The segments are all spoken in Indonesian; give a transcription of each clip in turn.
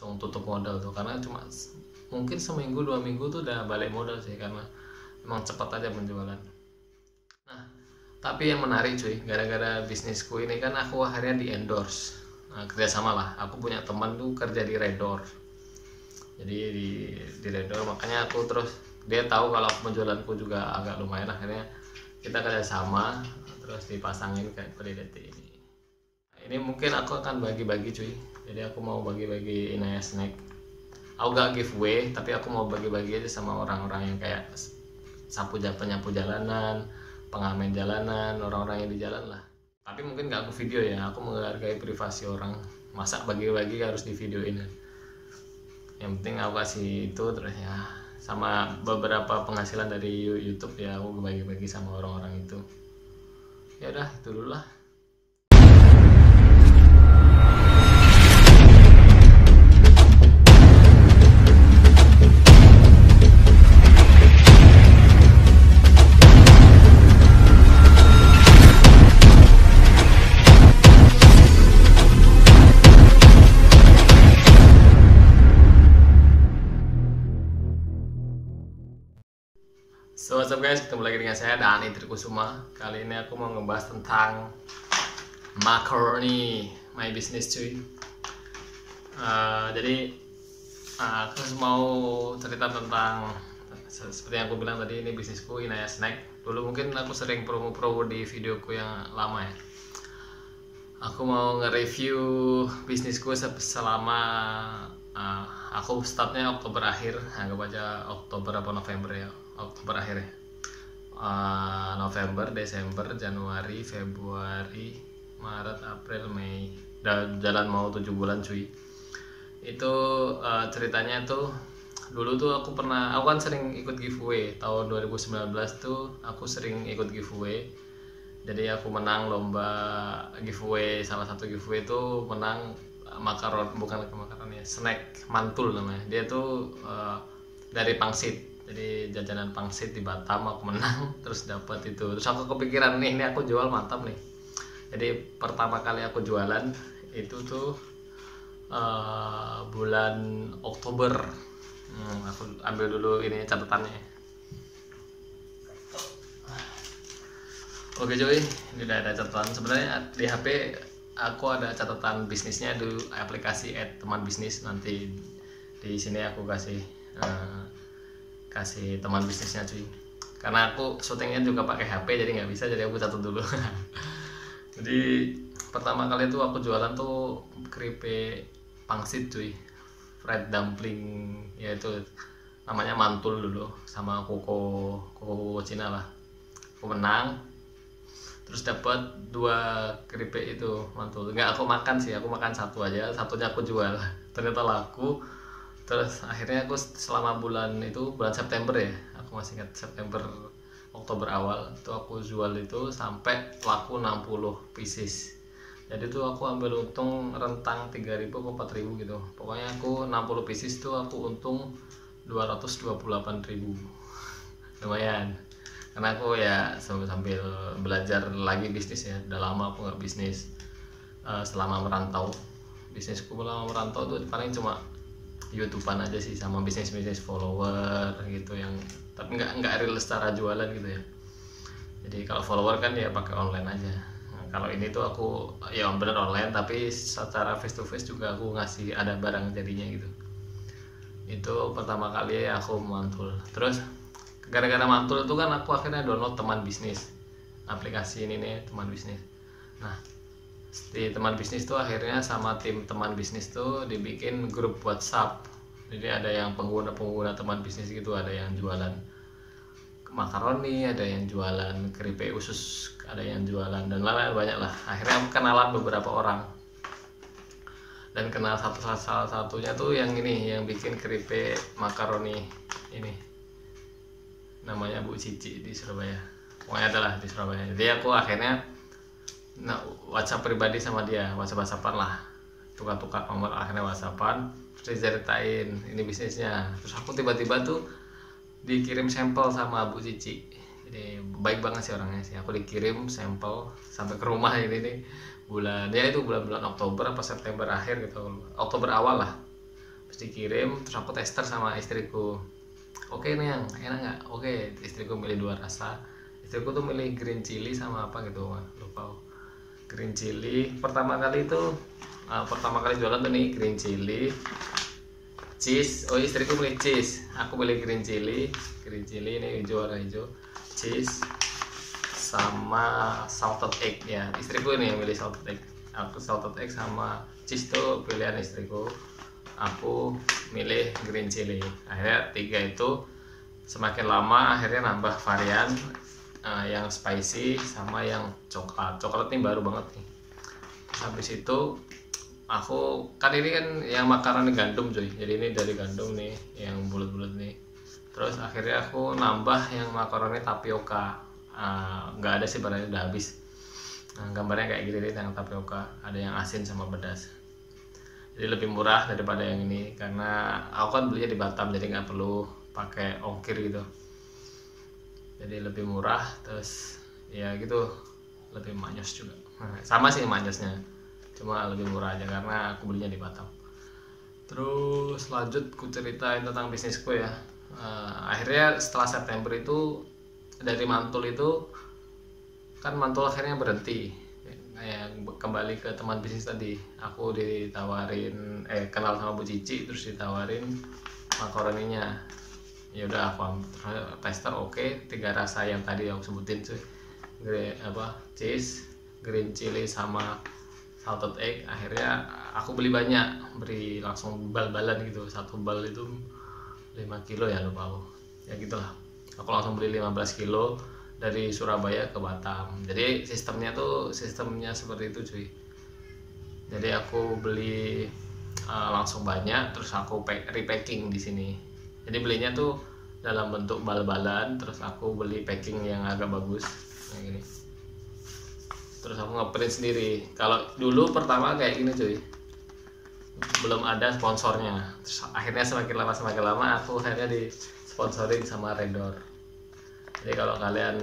langsung tutup modal tuh, karena cuma mungkin seminggu 2 minggu tuh udah balik modal sih, karena emang cepat aja penjualan. Nah, tapi yang menarik cuy, gara-gara bisnisku ini kan aku akhirnya di endorse. Nah, kerjasama lah, aku punya teman tuh kerja di Redor, jadi di Redor, makanya aku terus dia tahu kalau penjualanku juga agak lumayan, akhirnya kita kerjasama terus dipasangin kayak Predati ini. Ini mungkin aku akan bagi-bagi cuy, jadi aku mau bagi-bagi Inaya Snack. Aku gak giveaway, tapi aku mau bagi-bagi aja sama orang-orang yang kayak penyapu jalanan, pengamen jalanan, orang-orang yang di jalan lah. Tapi mungkin gak aku video ya, aku menghargai privasi orang, masa bagi-bagi harus di videoin. Yang penting aku kasih itu, terus ya sama beberapa penghasilan dari YouTube ya aku bagi-bagi sama orang-orang itu. Ya udah, itu dulu lah. So what's up guys, ketemu lagi dengan saya Dani Trikusuma. Kali ini aku mau ngebahas tentang macaroni, my business cuy. Jadi aku mau cerita tentang, seperti yang aku bilang tadi, ini bisnisku Inaya Snack. Dulu mungkin aku sering promo-promo di videoku yang lama ya. Aku mau nge-review bisnisku selama aku startnya Oktober akhir, anggap aja Oktober apa November ya, Oktober akhir ya. November, Desember, Januari, Februari, Maret, April, Mei, jalan mau 7 bulan cuy. Itu ceritanya tuh, dulu tuh aku kan sering ikut giveaway. Tahun 2019 tuh aku sering ikut giveaway. Jadi aku menang lomba giveaway, salah satu giveaway itu menang bukan makaron ya, snack mantul namanya. Dia tuh dari pangsit, jadi jajanan pangsit di Batam, aku menang terus dapat itu. Terus aku kepikiran nih, ini aku jual mantap nih. Jadi pertama kali aku jualan itu tuh bulan Oktober. Aku ambil dulu ini catatannya. Oke cuy, ini udah ada catatan. Sebenarnya di HP aku ada catatan bisnisnya di aplikasi @teman bisnis. Nanti di sini aku kasih teman bisnisnya cuy. Karena aku syutingnya juga pakai HP, jadi nggak bisa, jadi aku catat dulu. Jadi pertama kali itu aku jualan tuh keripik pangsit cuy, fried dumpling, yaitu namanya mantul dulu, sama koko Cina lah. Aku menang, terus dapat 2 keripik itu mantul. Nggak aku makan sih, aku makan satu aja, satunya aku jual. Ternyata laku. Terus akhirnya aku selama bulan September ya, aku masih ingat, September Oktober awal itu aku jual itu sampai laku 60 pieces. Jadi tuh aku ambil untung rentang 3.000 ke 4.000 gitu. Pokoknya aku 60 pieces tuh aku untung 228.000. Lumayan. Karena aku ya sambil belajar lagi bisnis ya, udah lama aku nggak bisnis. Selama merantau, bisnisku selama merantau tuh paling cuma YouTubean aja sih, sama bisnis follower gitu, yang tapi nggak real secara jualan gitu ya. Jadi kalau follower kan ya pakai online aja. Nah, kalau ini tuh aku ya bener online, tapi secara face to face juga aku ngasih ada barang jadinya gitu. Itu pertama kali aku mantul. Terus gara-gara mantul itu kan aku akhirnya download teman bisnis, aplikasi ini nih, teman bisnis. Nah, di teman bisnis tuh akhirnya sama tim teman bisnis tuh dibikin grup WhatsApp. Jadi ada yang pengguna teman bisnis gitu, ada yang jualan makaroni, ada yang jualan keripik usus, ada yang jualan, dan lain-lain banyak lah. Akhirnya aku kenalan beberapa orang, dan kenal salah satunya tuh yang ini, yang bikin keripik makaroni ini, namanya Bu Cici di Surabaya. Pokoknya adalah di Surabaya. Jadi aku akhirnya WhatsApp pribadi sama dia, WhatsApp-WhatsAppan lah, tukar-tukar nomor, akhirnya WhatsAppan, terus diceritain ini bisnisnya. Terus aku tiba-tiba tuh dikirim sampel sama Bu Cici. Jadi baik banget sih orangnya sih. Aku dikirim sampel sampai ke rumah ini nih, bulan Oktober apa September akhir gitu, Oktober awal lah. Terus dikirim, terus aku tester sama istriku. Oke nih yang enak nggak? Oke, istriku milih 2 rasa. Istriku tuh milih green chili sama apa gitu, lupa. Green chili pertama kali jualan tuh nih green chili, cheese. Oh, istriku milih cheese, aku milih green chili ini warna hijau, cheese sama salted egg ya. Istriku ini yang milih salted egg. Aku salted egg sama cheese tuh pilihan istriku. Aku milih green chili. Akhirnya 3 itu semakin lama akhirnya nambah varian yang spicy sama yang coklat ini baru banget nih. Habis itu aku kan ini kan yang makaroni gandum cuy, jadi ini dari gandum nih yang bulat-bulat nih. Terus akhirnya aku nambah yang makaroni tapioka. Nggak ada sih, barangnya udah habis. Gambarnya kayak gini nih, yang tapioka ada yang asin sama pedas, jadi lebih murah daripada yang ini karena aku kan belinya di Batam, jadi nggak perlu pakai ongkir gitu, jadi lebih murah. Terus ya gitu, lebih manyos juga. Sama sih manyosnya, cuma lebih murah aja karena aku belinya di Batam. Terus lanjut ku ceritain tentang bisnisku ya. Akhirnya setelah September itu, dari mantul itu kan mantul akhirnya berhenti, kayak kembali ke teman bisnis tadi. Aku ditawarin kenal sama Bu Cici, terus ditawarin makaroninya. Ya udah aku tester, oke. 3 rasa yang tadi aku sebutin cuy, cheese, green chili sama salted egg. Akhirnya aku beli banyak, beli langsung bal-balan gitu. 1 bal itu 5 kilo ya, lupa aku ya gitulah. Aku langsung beli 15 kilo dari Surabaya ke Batam. Jadi sistemnya seperti itu cuy. Jadi aku beli langsung banyak, terus aku repacking di sini. Jadi belinya tuh dalam bentuk bal-balan, terus aku beli packing yang agak bagus kayak gini. Terus aku ngeprint sendiri. Kalau dulu pertama kayak gini cuy, belum ada sponsornya. Terus akhirnya semakin lama aku akhirnya disponsorin sama Redor. Jadi kalau kalian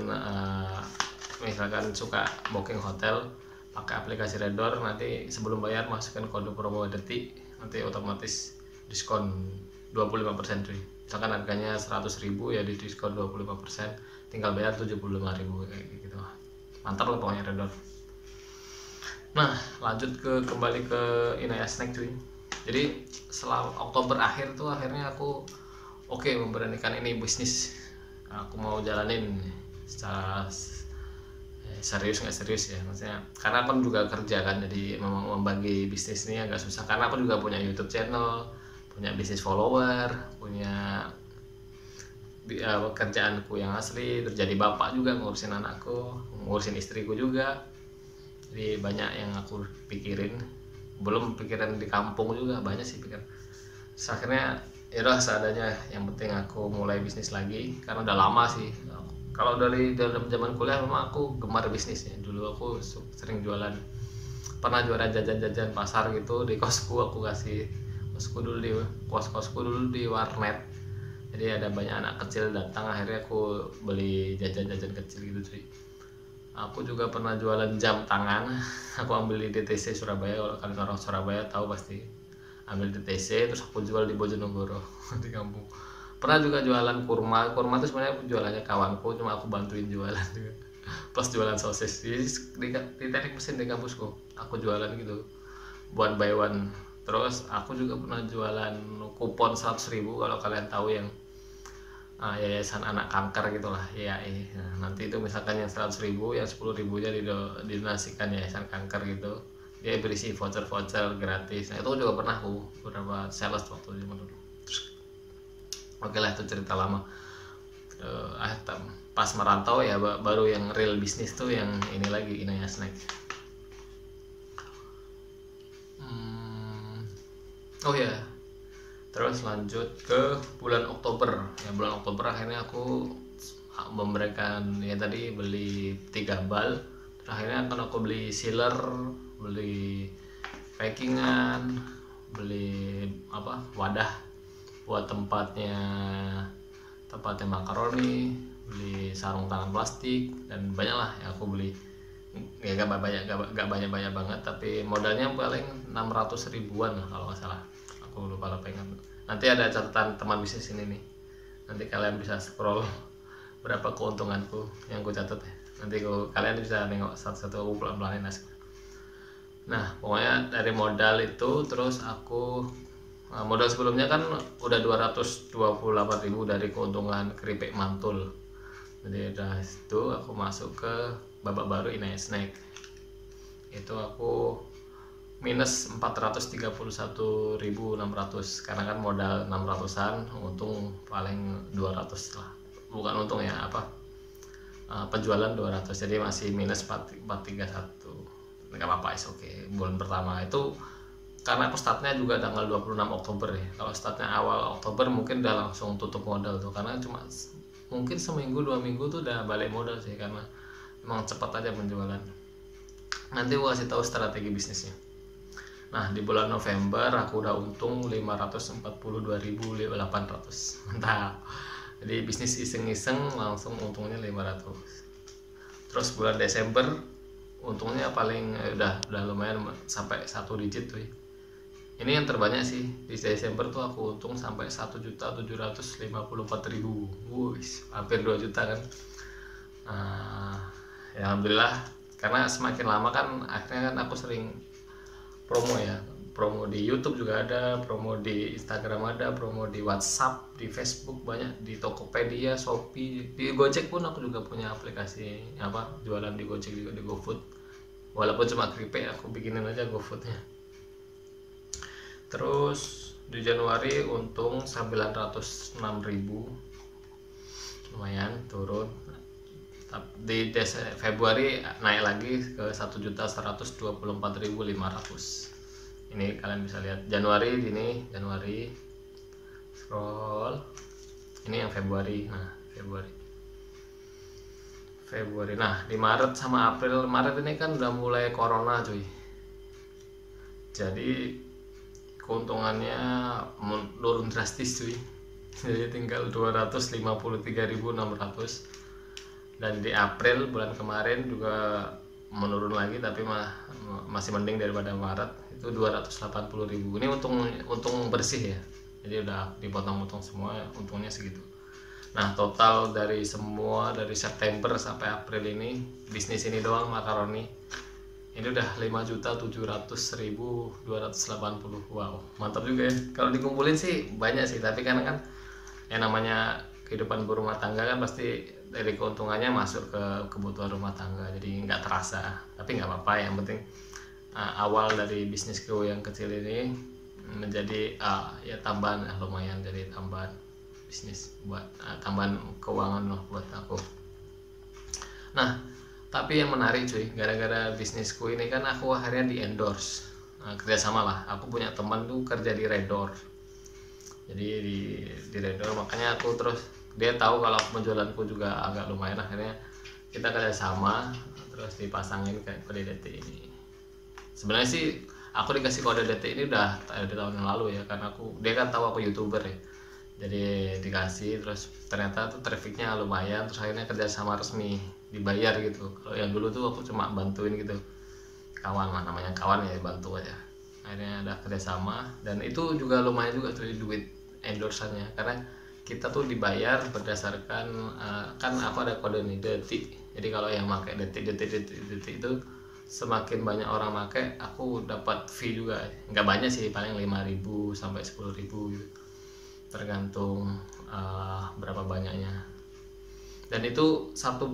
misalkan suka booking hotel pakai aplikasi Redor, nanti sebelum bayar masukkan kode promo detik, nanti otomatis diskon 25% cuy. Misalkan harganya 100.000 ya di diskon 25%, tinggal bayar 75.000 kayak gitu. Mantap lah pokoknya Redor. Nah, lanjut kembali ke Inaya Snack cuy. Jadi setelah Oktober akhir tuh akhirnya aku memberanikan ini bisnis. Aku mau jalanin secara serius nggak serius ya, maksudnya karena aku juga kerja kan, jadi memang membagi bisnis ini agak susah karena aku juga punya YouTube channel, punya bisnis follower, punya kerjaanku yang asli, terjadi bapak juga, ngurusin anakku, ngurusin istriku juga. Jadi banyak yang aku pikirin, belum pikiran di kampung juga banyak sih pikir. Terus akhirnya ya udah seadanya, yang penting aku mulai bisnis lagi karena udah lama sih. Kalau dari dalam zaman kuliah memang aku gemar bisnis ya. Dulu aku sering jualan, pernah jualan jajan-jajan pasar gitu di kosku. Aku kasih kosku dulu di warnet, jadi ada banyak anak kecil datang, akhirnya aku beli jajan-jajan kecil gitu cuy. Aku juga pernah jualan jam tangan. Aku ambil di DTC Surabaya, kalau kalian orang Surabaya tahu pasti. Ambil DTC terus aku jual di Bojonegoro di kampung. Pernah juga jualan kurma itu sebenarnya jualannya kawanku, cuma aku bantuin jualan juga. Plus jualan sosis di teknik mesin di kampusku, aku jualan gitu, one by one. Terus aku juga pernah jualan kupon 100.000, kalau kalian tahu yang yayasan anak kanker gitulah ya. Nah, nanti itu misalkan yang 100.000, yang 10.000 nya didonasikan yayasan kanker gitu, dia berisi voucher gratis. Nah, itu juga pernah aku beberapa sales waktu itu dulu. Oke lah, itu cerita lama. Pas merantau ya baru yang real bisnis tuh yang ini lagi, Inaya Snack. Oh ya, terus lanjut ke bulan Oktober ya. Bulan Oktober akhirnya aku memberikan ya tadi, beli 3 bal. Terus akhirnya kan aku beli sealer, beli packingan, beli wadah buat tempatnya makaroni, beli sarung tangan plastik, dan banyak lah yang aku beli. Ya gak banyak banget, tapi modalnya paling 600 ribuan lah kalau nggak salah. Aku aku lupa ingat. Nanti ada catatan teman bisnis ini nih, nanti kalian bisa scroll berapa keuntunganku yang aku catat ya. Nanti kalian bisa nengok satu-satu, aku pelan-pelanin aja. Nah pokoknya dari modal itu, terus aku modal sebelumnya kan udah 228.000 dari keuntungan keripik mantul. Jadi dari situ aku masuk ke babak baru Inaya Snack. Itu aku minus 431.600 karena kan modal 600-an, untung paling 200 lah. Bukan untung ya, penjualan 200, jadi masih minus 431. Enggak apa-apa, oke. Bulan pertama itu karena aku startnya juga tanggal 26 Oktober ya. Kalau startnya awal Oktober mungkin udah langsung tutup modal tuh, karena cuma mungkin seminggu 2 minggu tuh udah balik modal sih, karena emang cepat aja penjualan. Nanti aku kasih tahu strategi bisnisnya. Nah di bulan November aku udah untung 542.800, mantap. Jadi bisnis iseng-iseng langsung untungnya 500. Terus bulan Desember untungnya paling udah lumayan sampai 1 digit tuh. Ini yang terbanyak sih di Desember tuh, aku untung sampai 1.754.000. Hampir 2 juta kan. Ya alhamdulillah, karena semakin lama kan akhirnya kan aku sering promo ya, promo di YouTube juga ada, promo di Instagram ada, promo di WhatsApp, di Facebook banyak, di Tokopedia, Shopee, di Gojek pun aku juga punya aplikasi jualan di Gojek juga, di GoFood. Walaupun cuma keripik, aku bikinin aja GoFoodnya. Terus di Januari untung 906.000, lumayan turun. Di Februari naik lagi ke 1.124.500. Ini kalian bisa lihat Januari, scroll, ini yang Februari. Nah Februari. Nah di Maret sama April, Maret ini kan udah mulai corona cuy, jadi keuntungannya menurun drastis cuy, jadi tinggal 253.600. Dan di April bulan kemarin juga menurun lagi, tapi masih mending daripada Maret, itu 280.000. Ini untung bersih ya, jadi udah dipotong-potong semua, untungnya segitu. Nah total dari September sampai April ini, bisnis ini doang makaroni ini udah 5.700.280. Wow, mantap juga ya. Kalau dikumpulin sih banyak sih, tapi kan yang namanya kehidupan berumah tangga kan pasti dari keuntungannya masuk ke kebutuhan rumah tangga, jadi nggak terasa. Tapi nggak apa-apa, yang penting awal dari bisnisku yang kecil ini menjadi ya tambahan, lumayan jadi tambahan bisnis buat tambahan keuangan loh buat aku. Nah tapi yang menarik cuy, gara-gara bisnisku ini kan aku akhirnya di endorse, kerjasama lah. Aku punya teman tuh kerja di Redor, jadi di Redor, makanya aku terus, dia tahu kalau penjualanku juga agak lumayan, akhirnya kita kerjasama, terus dipasangin kayak kode DT ini. Sebenarnya sih aku dikasih kode DT ini udah dari tahun yang lalu ya, karena dia kan tahu aku YouTuber ya, jadi dikasih, terus ternyata tuh trafficnya lumayan, terus akhirnya kerjasama resmi, dibayar gitu. Kalau yang dulu tuh aku cuma bantuin gitu, kawan lah, namanya kawan ya, bantu aja. Akhirnya ada kerjasama, dan itu juga lumayan juga tuh duit endorsannya, karena kita tuh dibayar berdasarkan kan aku ada kode nih detik. Jadi kalau yang pakai detik itu semakin banyak orang pakai, aku dapat fee juga. Nggak banyak sih, paling 5.000 sampai 10.000 gitu, tergantung berapa banyaknya. Dan itu satu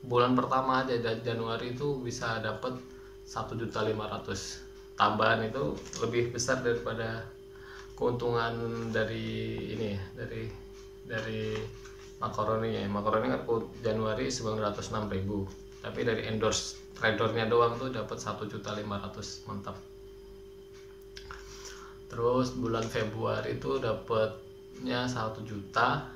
bulan pertama aja Januari itu bisa dapat 1.500.000 tambahan. Itu lebih besar daripada keuntungan dari ini ya, dari makaroni ya. Makaroni kan Januari 906.000, tapi dari endorse tradernya doang tuh dapat 1.500.000, mantap. Terus bulan Februari itu dapatnya 1 juta,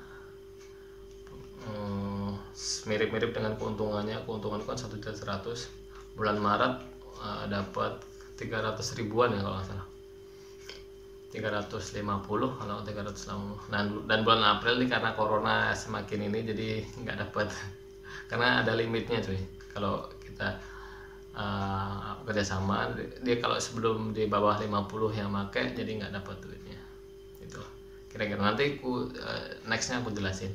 mirip-mirip dengan keuntunganku kan 1.100.000. Bulan Maret dapat 300 ribuan ya kalau nggak salah, 350 kalau 350. Dan bulan April nih karena corona semakin ini jadi nggak dapat karena ada limitnya cuy. Kalau kita kerjasama. Dia kalau sebelum di bawah 50 yang make jadi nggak dapat duitnya. Itu kira-kira nanti nextnya aku jelasin.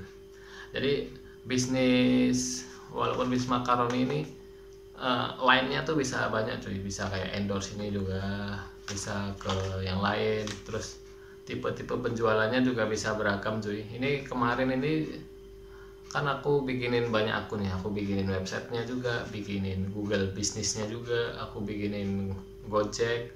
Jadi bisnis, walaupun bisnis makaroni ini lainnya tuh bisa banyak cuy, bisa kayak endorse ini juga, bisa ke yang lain, terus tipe-tipe penjualannya juga bisa beragam cuy. Ini kemarin ini kan aku bikinin banyak akun ya, aku bikinin websitenya juga, bikinin Google bisnisnya juga, aku bikinin Gojek,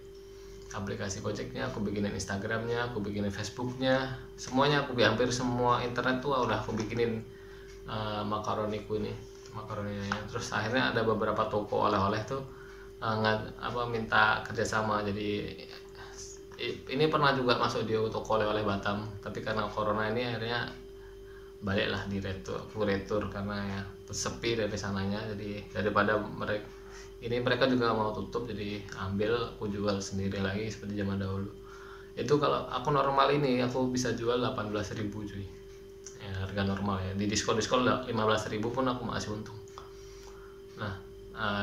aplikasi Gojeknya, aku bikinin Instagramnya, aku bikinin Facebooknya, semuanya aku hampir semua internet tuh udah aku bikinin makaroniku ini, makaroninya. Terus akhirnya ada beberapa toko oleh-oleh tuh minta kerjasama. Jadi ini pernah juga masuk di toko oleh-oleh Batam, tapi karena corona ini akhirnya baliklah di retur karena ya sepi dari sananya. Jadi daripada mereka juga mau tutup, jadi ambil aku jual sendiri lagi seperti zaman dahulu. Itu kalau aku normal ini aku bisa jual 18.000 cuy ya, harga normal ya. Di diskon 15.000 pun aku masih untung. Nah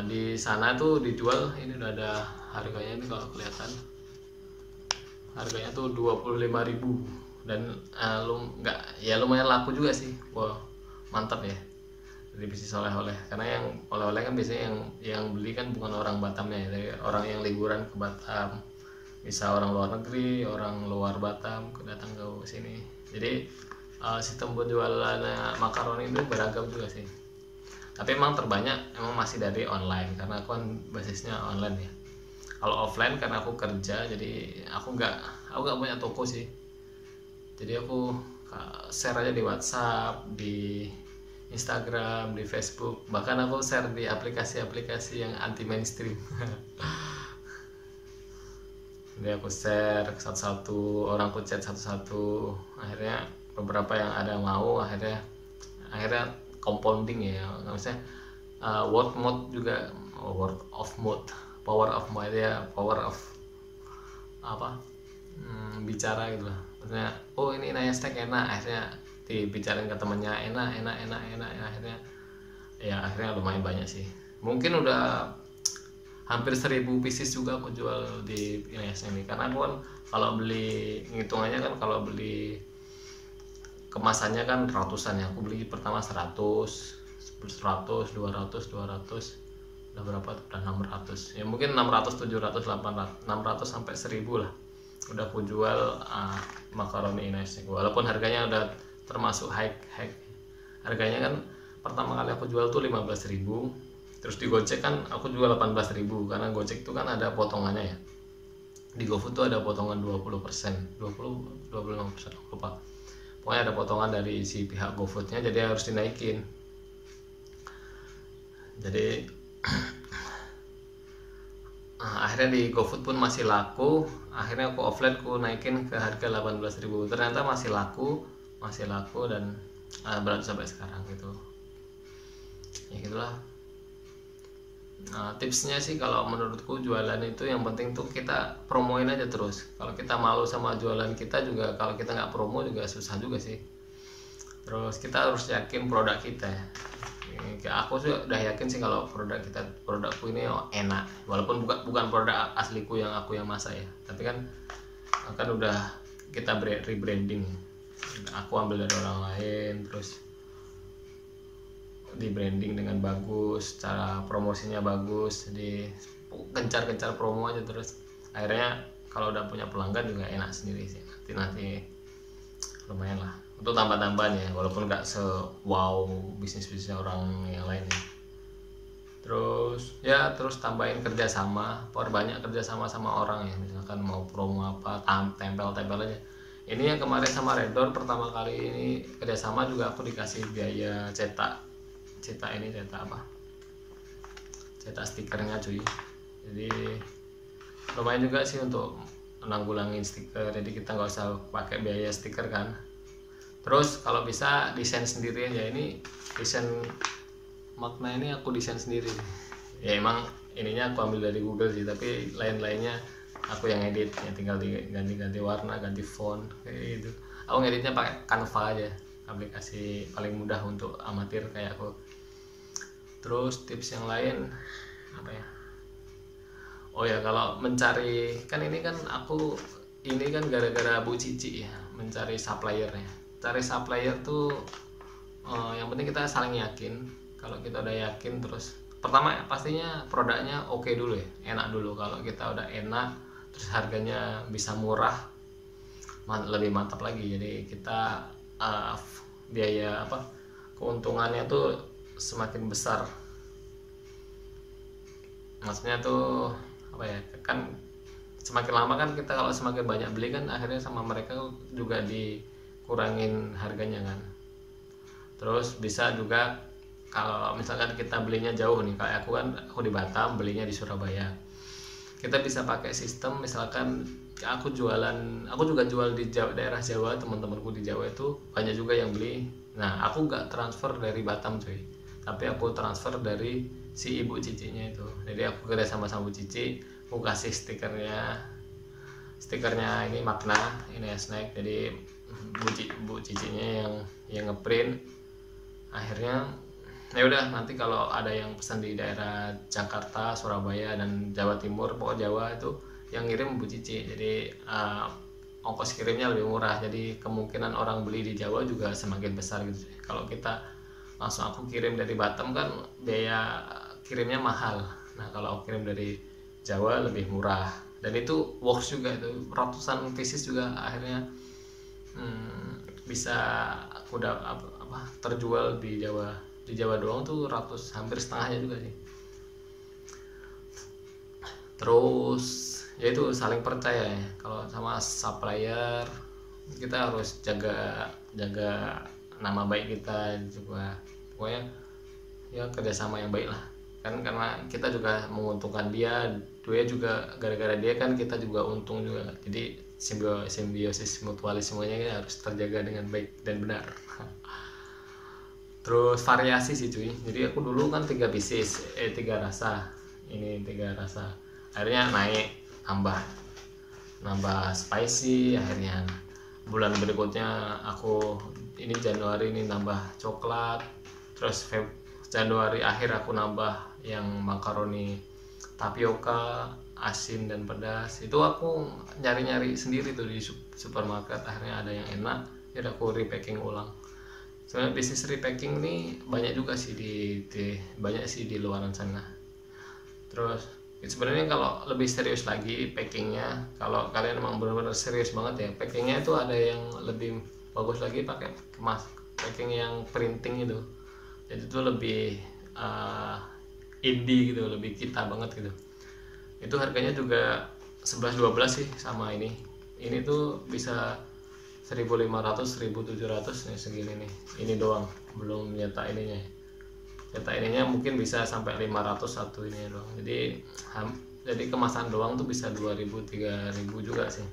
di sana tuh dijual, ini udah ada harganya, ini kalau kelihatan harganya tuh 25.000 dan lumayan laku juga sih. Wow, mantap ya dari bisnis oleh-oleh, karena yang oleh-oleh kan biasanya yang beli kan bukan orang Batamnya ya, dari orang yang liburan ke Batam, bisa orang luar negeri, orang luar Batam datang ke sini. Jadi sistem penjualannya makaroni itu beragam juga sih, tapi emang terbanyak emang masih dari online karena aku kan basisnya online ya. Kalau offline karena aku kerja, jadi aku nggak punya toko sih, jadi aku share aja di WhatsApp, di Instagram, di Facebook, bahkan aku share di aplikasi-aplikasi yang anti mainstream. Jadi aku share satu-satu, orang aku chat satu-satu, akhirnya beberapa yang ada mau, akhirnya compounding ya, misalnya word mode juga, word of mode, power of mode ya, power of bicara gitu lah. Maksudnya oh ini nanya steak enak, akhirnya dibicarain ke temennya enak, akhirnya lumayan banyak sih. Mungkin udah hampir 1.000 pieces juga aku jual di Ines ini, karena aku kan kalau beli, ngitungannya kan kalau beli kemasannya kan ratusan ya, aku beli pertama 100, 200, udah berapa tuh, udah 600 ya, mungkin 600, 700, 800, 600 sampai 1.000 lah udah aku jual makaroni Ines. Walaupun harganya udah termasuk high, harganya kan pertama kali aku jual tuh 15.000, terus di Gojek kan aku jual 18.000 karena Gojek itu kan ada potongannya ya. Di GoFood tuh ada potongan 20%, 25%, aku lupa. Pokoknya ada potongan dari si pihak GoFoodnya, jadi harus dinaikin. Jadi akhirnya di GoFood pun masih laku, akhirnya aku offline aku naikin ke harga 18.000. Ternyata masih laku dan berlanjut sampai sekarang gitu. Ya gitulah. Tipsnya sih kalau menurutku jualan itu yang penting tuh kita promoin aja terus. Kalau kita malu sama jualan kita juga, kalau kita nggak promo juga susah juga sih. Terus kita harus yakin produk kita. Aku sih udah yakin sih kalau produkku ini enak, walaupun bukan produk asliku yang aku yang masak ya, tapi kan udah kita rebranding, aku ambil dari orang lain, terus di branding dengan bagus, cara promosinya bagus, jadi gencar promo aja terus. Akhirnya kalau udah punya pelanggan juga enak sendiri sih, nanti lumayan lah untuk tambah-tambahan ya, walaupun nggak wow bisnis orang yang lain ya. Terus tambahin kerjasama, perbanyak kerjasama sama orang ya, misalkan mau promo apa, tempel aja. Ini yang kemarin sama Redor pertama kali ini kerjasama juga aku dikasih biaya cetak stikernya cuy. Jadi lumayan juga sih untuk menanggulangin stiker, jadi kita nggak usah pakai biaya stiker kan. Terus kalau bisa desain sendiri aja, ini desain makna ini aku desain sendiri ya, emang ininya aku ambil dari Google sih, tapi lainnya aku yang edit ya, tinggal ganti warna, ganti font kayak gitu. Aku ngeditnya pakai Canva aja, aplikasi paling mudah untuk amatir kayak aku. Terus tips yang lain apa ya, Oh ya, kalau mencari kan ini kan aku ini kan gara-gara Bu Cici ya, mencari suppliernya. Cari supplier tuh yang penting kita saling yakin. Kalau kita udah yakin, terus pertama pastinya produknya oke dulu ya, enak dulu. Kalau kita udah enak, terus harganya bisa murah, lebih mantap lagi. Jadi kita biaya apa, keuntungannya tuh semakin besar. Maksudnya tuh apa ya, kan semakin lama kan kita kalau semakin banyak beli kan akhirnya sama mereka juga dikurangin harganya kan. Terus bisa juga kalau misalkan kita belinya jauh nih, kayak aku di Batam, belinya di Surabaya, kita bisa pakai sistem misalkan aku juga jual di daerah Jawa, teman-temanku di Jawa itu banyak juga yang beli. Nah aku nggak transfer dari Batam cuy, tapi aku transfer dari si ibu cicinya itu. Jadi aku kerja sama Bu Cici, aku kasih stikernya ini makna ini snack. Jadi bu cicinya yang ngeprint. Akhirnya ya udah, nanti kalau ada yang pesan di daerah Jakarta, Surabaya dan Jawa Timur, pokoknya Jawa itu yang ngirim Bu Cici. Jadi ongkos kirimnya lebih murah, jadi kemungkinan orang beli di Jawa juga semakin besar gitu. Kalau kita langsung aku kirim dari Batam kan biaya kirimnya mahal. Nah kalau aku kirim dari Jawa lebih murah, dan itu works juga, itu ratusan pieces juga akhirnya bisa aku udah terjual di Jawa doang tuh hampir setengahnya juga sih. Terus ya itu saling percaya ya, kalau sama supplier kita harus jaga nama baik kita juga. Pokoknya ya kerjasama yang baik lah kan, karena kita juga menguntungkan dia juga, gara-gara dia kan kita juga untung juga. Jadi simbiosis mutualismenya kan harus terjaga dengan baik dan benar. Terus variasi sih cuy, jadi aku dulu kan 3 rasa, ini 3 rasa, akhirnya naik, nambah spicy. Akhirnya bulan berikutnya aku ini Januari ini nambah coklat. Terus Januari akhir aku nambah yang makaroni tapioka, asin dan pedas. Itu aku nyari sendiri tuh di supermarket, akhirnya ada yang enak, jadi aku repacking ulang. Sebenarnya bisnis repacking ini banyak juga sih banyak sih di luaran sana. Terus sebenarnya kalau lebih serius lagi packingnya, kalau kalian emang benar-benar serius banget ya, packingnya itu ada yang lebih bagus lagi, pakai packing yang printing itu. Jadi itu lebih indie gitu, lebih kita banget gitu. Itu harganya juga 11-12 sih sama ini tuh bisa 1.500 1.700 nih, segini nih. Ini doang, belum nyetak ininya mungkin bisa sampai 500 satu ini doang. Jadi kemasan doang tuh bisa 2.000 3.000 juga sih,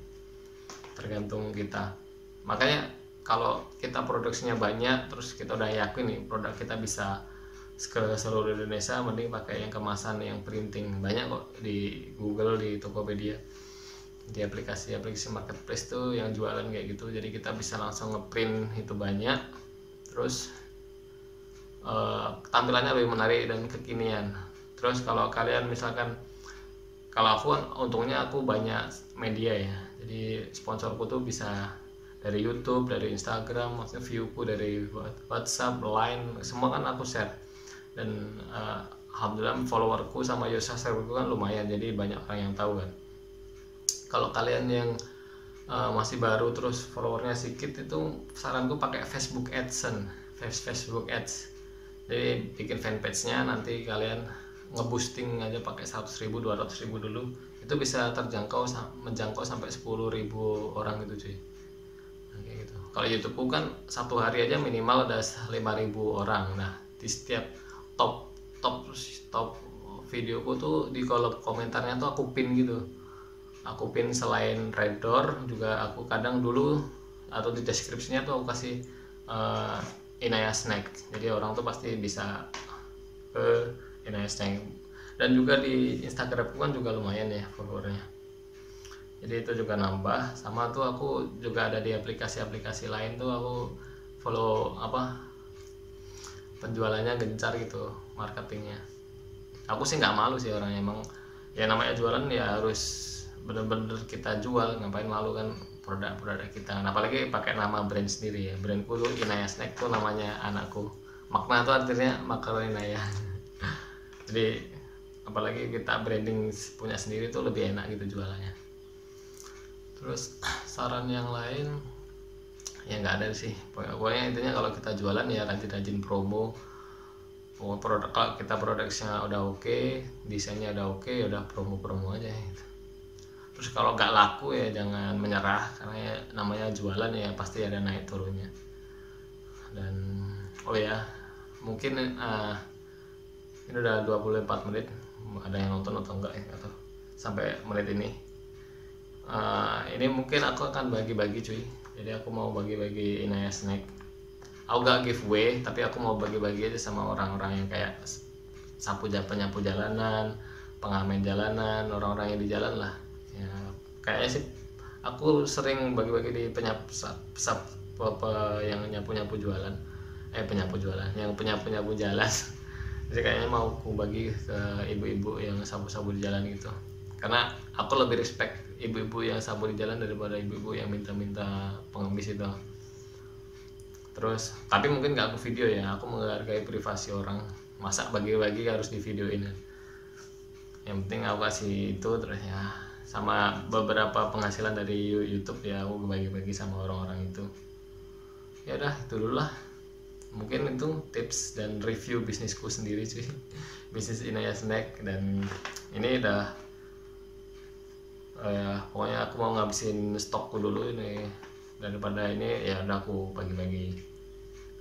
tergantung kita. Makanya kalau kita produksinya banyak, terus kita udah yakin nih produk kita bisa ke seluruh Indonesia, mending pakai yang kemasan yang printing. Banyak kok di Google, di Tokopedia, di aplikasi marketplace tuh yang jualan kayak gitu. Jadi kita bisa langsung ngeprint itu banyak, terus tampilannya lebih menarik dan kekinian. Terus kalau kalian misalkan, kalau aku kan untungnya aku banyak media ya, jadi sponsorku tuh bisa dari YouTube, dari Instagram, maksudnya viewku dari WhatsApp, Line, semua kan aku share. Dan alhamdulillah followerku sama user serverku kan lumayan, jadi banyak orang yang tahu kan. Kalau kalian yang masih baru terus followernya sedikit, itu saranku pakai Facebook Ads. Jadi bikin fanpage-nya, nanti kalian ngeboosting aja pakai 100.000 200.000 dulu, itu bisa menjangkau sampai 10.000 orang gitu cuy. Nah, kayak gitu. Kalau YouTubeku kan satu hari aja minimal ada 5.000 orang. Nah di setiap top videoku tuh di kolom komentarnya tuh aku pin gitu. Aku pin selain Red Door juga, aku kadang dulu atau di deskripsinya tuh aku kasih Inaya Snack. Jadi orang tuh pasti bisa ke Inaya Snack. Dan juga di Instagram kan juga lumayan ya followernya. Jadi itu juga nambah. Sama tuh aku juga ada di aplikasi lain tuh, aku follow penjualannya gencar gitu, marketingnya. Aku sih nggak malu sih orangnya, emang ya namanya jualan ya harus bener-bener kita jual, ngapain malu kan produk-produk kita. Nah, apalagi pakai nama brand sendiri ya. Brandku tuh Inaya Snack tuh namanya anakku. Makna tuh artinya makaroni Inaya. Jadi apalagi kita branding punya sendiri tuh lebih enak gitu jualannya. Terus saran yang lain ya nggak ada sih. Pokoknya intinya kalau kita jualan ya rajin-rajin promo. Produk, kalau kita produknya udah oke, desainnya udah oke, ya udah promo-promo aja gitu. Terus kalau nggak laku ya jangan menyerah, karena ya namanya jualan ya pasti ada naik turunnya. Dan oh ya mungkin ini udah 24 menit, ada yang nonton atau enggak ya, atau sampai menit ini. Ini mungkin aku akan bagi-bagi cuy. Jadi aku mau bagi-bagi Inaya Snack. Aku gak giveaway, tapi aku mau bagi-bagi aja sama orang-orang yang kayak penyapu jalanan, pengamen jalanan, orang-orang yang di jalan lah. Ya, kayaknya sih aku sering bagi-bagi di yang nyapu-nyapu jualan. Yang penyapu jalan. Jadi kayaknya mau aku bagi ke ibu-ibu yang sapu-sapu di jalan gitu. Karena aku lebih respect ibu-ibu yang sapu di jalan daripada ibu-ibu yang minta-minta pengemis itu. Terus, tapi mungkin gak aku video ya, aku menghargai privasi orang. Masa bagi-bagi harus di videoin. Yang penting aku kasih itu, terus ya sama beberapa penghasilan dari YouTube ya aku bagi-bagi sama orang-orang itu. Ya udah, itu dulu lah. Mungkin itu tips dan review bisnisku sendiri cuy. Bisnis Inaya Snack, dan ini udah pokoknya aku mau ngabisin stokku dulu ini. Daripada ini ya udah aku bagi-bagi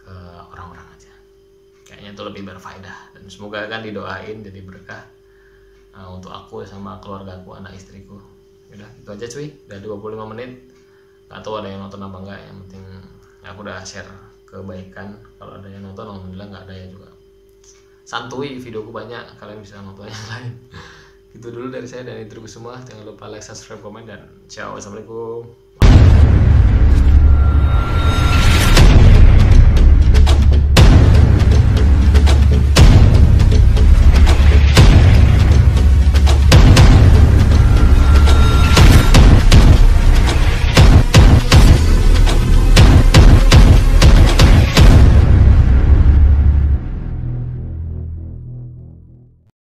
ke orang-orang aja, kayaknya itu lebih berfaedah, dan semoga kan didoain jadi berkah untuk aku sama keluargaku, anak istriku. Udah itu aja cuy, udah 25 menit, gak tahu ada yang nonton apa enggak, yang penting ya aku udah share kebaikan. Kalau ada yang nonton alhamdulillah, nggak ada ya juga santuy, videoku banyak, kalian bisa nonton yang lain. Itu dulu dari saya dan itu semua. Jangan lupa like, subscribe, komen, dan ciao. Assalamualaikum.